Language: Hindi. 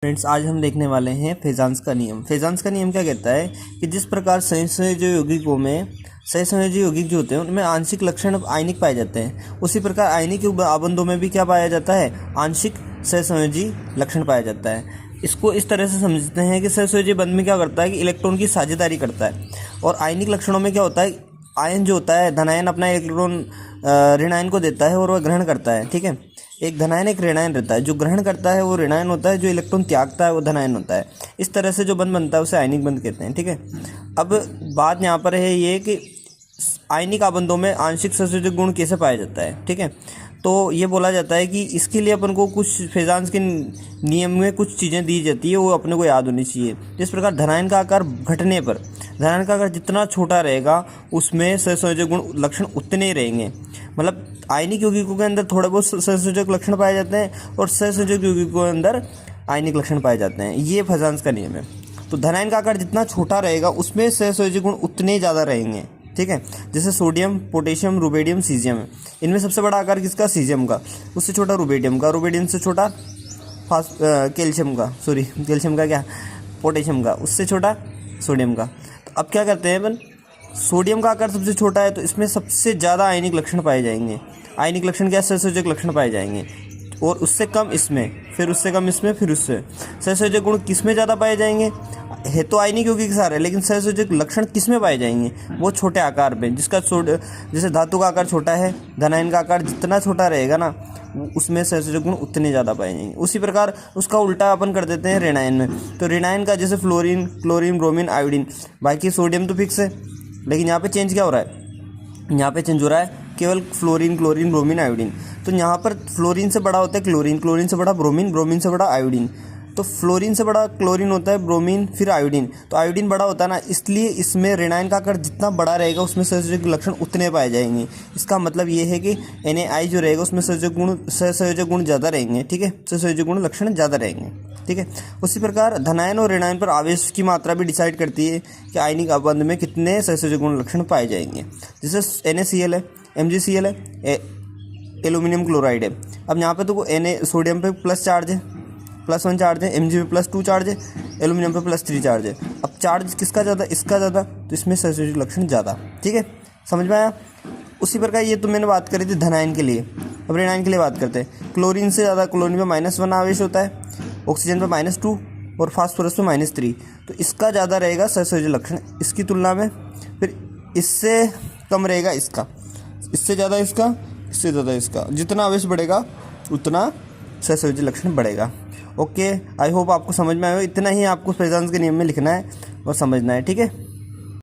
फ्रेंड्स, आज हम देखने वाले हैं फेजांस का नियम। फेजांस का नियम क्या कहता है कि जिस प्रकार सहसंयोजी यौगिकों में सहसंयोजी यौगिक जो होते हैं उनमें आंशिक लक्षण आयनिक पाए जाते हैं, उसी प्रकार आयनिक आबंधों में भी क्या पाया जाता है, आंशिक सहसंयोजी लक्षण पाया जाता है। इसको इस तरह से समझते हैं कि सहसंयोजी बंध में क्या करता है कि इलेक्ट्रॉन की साझेदारी करता है, और आयनिक लक्षणों में क्या होता है, आयन जो होता है धनायन अपना इलेक्ट्रॉन ऋणायन को देता है और वह ग्रहण करता है। ठीक है, एक धनायन एक ऋणायन रहता है, जो ग्रहण करता है वो ऋणायन होता है, जो इलेक्ट्रॉन त्यागता है वो धनायन होता है। इस तरह से जो बंध बनता है उसे आयनिक बंध कहते हैं। ठीक है, अब बात यहाँ पर है ये कि आयनिक आबंधों में आंशिक सहसंयोजक गुण कैसे पाया जाता है। ठीक है, तो ये बोला जाता है कि इसके लिए अपन को कुछ फेजांस के नियम में कुछ चीज़ें दी जाती है, वो अपने को याद होनी चाहिए। जिस प्रकार धनायन का आकार घटने पर, धनायन का आकार जितना छोटा रहेगा उसमें सहसंयोजक गुण लक्षण उतने ही रहेंगे। मतलब आयनिक यौगिकों के अंदर थोड़े बहुत सहसंयोजक लक्षण पाए जाते हैं और सहसंयोजक यौगिकों के अंदर आयनिक लक्षण पाए जाते हैं। ये फेजांस का नियम है। तो धनायन का आकार जितना छोटा रहेगा उसमें सहसंयोजक गुण उतने ही ज़्यादा रहेंगे। ठीक है, जैसे सोडियम, पोटेशियम, रुबेडियम, सीजियम है। इनमें सबसे बड़ा आकार किसका, सीजियम का, उससे छोटा रुबेडियम का, रुबेडियम से छोटा कैल्शियम का, कैल्शियम का क्या, पोटेशियम का, उससे छोटा सोडियम का। तो अब क्या करते हैं अपन, सोडियम का आकार सबसे छोटा है तो इसमें सबसे ज़्यादा आयनिक लक्षण पाए जाएंगे। आयनिक लक्षण क्या, सहसंयोजक लक्षण पाए जाएंगे, और उससे कम इसमें, फिर उससे कम इसमें, फिर उससे। सहसंयोजक गुण किस में ज़्यादा पाए जाएंगे, है तो आयनिक यौगिक सारे, लेकिन सहसंयोजक लक्षण किस में पाए जाएंगे, वो छोटे आकार पे, जिसका जैसे धातु का आकार छोटा है, धनायन का आकार जितना छोटा रहेगा ना उसमें सहसंयोजक गुण उतने ज़्यादा पाए जाएंगे। उसी प्रकार उसका उल्टा अपन कर देते हैं ऋणायन में। तो ऋणायन का जैसे फ्लोरीन, क्लोरीन, ब्रोमीन, आयोडीन, बाकी सोडियम तो फिक्स है, लेकिन यहाँ पे चेंज क्या हो रहा है, यहाँ पे चेंज हो रहा है केवल फ्लोरीन, क्लोरीन, ब्रोमीन, आयोडीन। तो यहाँ पर फ्लोरीन से बड़ा होता है क्लोरीन, क्लोरीन से बड़ा ब्रोमीन, ब्रोमीन से बड़ा आयोडीन। तो फ्लोरीन से बड़ा क्लोरीन होता है, ब्रोमीन, फिर आयोडीन। तो आयोडीन बड़ा होता है ना, इसलिए इसमें ऋणायन का आकार जितना बड़ा रहेगा उसमें सहसंयोजक लक्षण उतने पाए जाएंगे। इसका मतलब ये है कि Na जो रहेगा उसमें सहसंयोजक गुण ज़्यादा रहेंगे। ठीक है, सहसंयोजक गुण लक्षण ज़्यादा रहेंगे। ठीक है, उसी प्रकार धनायन और ऋणायन पर आवेश की मात्रा भी डिसाइड करती है कि आयनिक आबंध में कितने सहसंयोजक गुण लक्षण पाए जाएंगे। जैसे NaCl है, MgCl है, एल्यूमिनियम क्लोराइड है। अब यहाँ पे तो सोडियम पे प्लस चार्ज है, +1 चार्ज है, Mg पे +2 चार्ज है, एल्यूमिनियम पे +3 चार्ज है। अब चार्ज किसका ज़्यादा, इसका ज़्यादा, तो इसमें सहसंयोजक लक्षण ज़्यादा। ठीक है, समझ में आया। उसी प्रकार ये तो मैंने बात करी थी धनायन के लिए। अब ऋणायन के लिए बात करते हैं। क्लोरीन से ज़्यादा, क्लोरीन पे -1 आवेश होता है, ऑक्सीजन पे -2 और फास्फोरस पे -3। तो इसका ज़्यादा रहेगा सहसंयोजक लक्षण इसकी तुलना में। फिर इससे कम रहेगा इसका, इससे ज़्यादा इसका, इससे ज़्यादा इसका। जितना आवेश बढ़ेगा उतना सहसंयोजक लक्षण बढ़ेगा। ओके, आई होप आपको समझ में आया हो। इतना ही आपको फेजांस के नियम में लिखना है और समझना है। ठीक है।